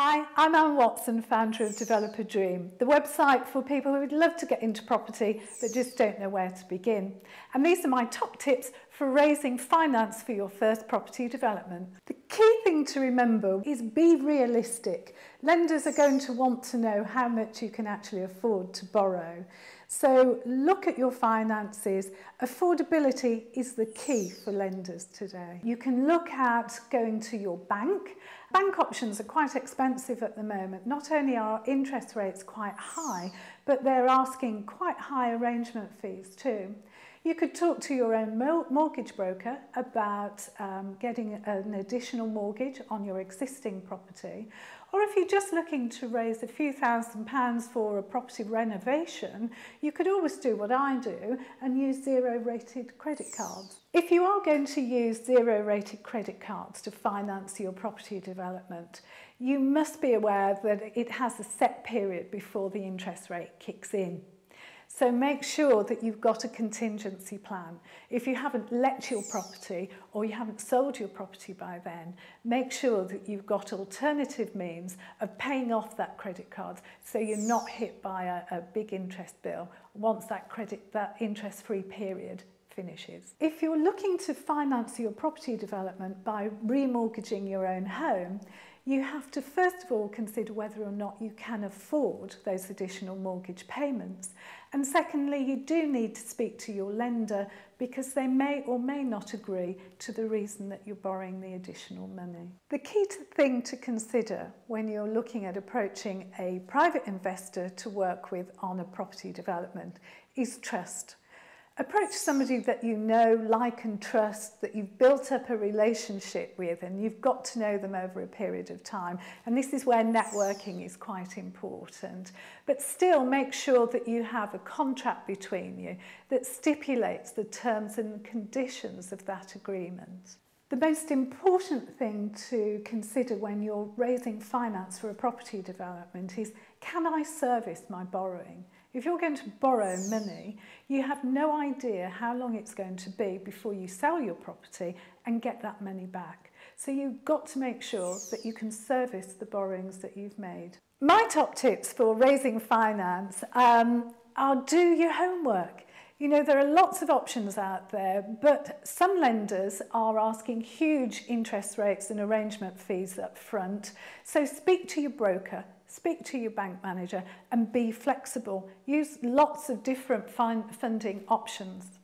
Hi, I'm Anne Watson, founder of Developadream, the website for people who would love to get into property but just don't know where to begin. And these are my top tips for raising finance for your first property development. The key thing to remember is be realistic. Lenders are going to want to know how much you can actually afford to borrow. So look at your finances. Affordability is the key for lenders today. You can look at going to your bank. Bank options are quite expensive at the moment. Not only are interest rates quite high, but they're asking quite high arrangement fees too. You could talk to your own mortgage broker about getting an additional mortgage on your existing property. Or if you're just looking to raise a few £1,000s for a property renovation, you could always do what I do and use zero-rated credit cards. If you are going to use zero-rated credit cards to finance your property development, you must be aware that it has a set period before the interest rate kicks in. So make sure that you've got a contingency plan. If you haven't let your property or you haven't sold your property by then, make sure that you've got alternative means of paying off that credit card so you're not hit by a big interest bill once that interest-free period finishes. If you're looking to finance your property development by remortgaging your own home, you have to first of all consider whether or not you can afford those additional mortgage payments. And secondly, you do need to speak to your lender because they may or may not agree to the reason that you're borrowing the additional money. The key thing to consider when you're looking at approaching a private investor to work with on a property development is trust. Approach somebody that you know, like and trust, that you've built up a relationship with, and you've got to know them over a period of time. And this is where networking is quite important. But still make sure that you have a contract between you that stipulates the terms and conditions of that agreement. The most important thing to consider when you're raising finance for a property development is, can I service my borrowing? If you're going to borrow money, you have no idea how long it's going to be before you sell your property and get that money back. So you've got to make sure that you can service the borrowings that you've made. My top tips for raising finance are do your homework. You know, there are lots of options out there, but some lenders are asking huge interest rates and arrangement fees up front. So speak to your broker, speak to your bank manager and be flexible. Use lots of different funding options.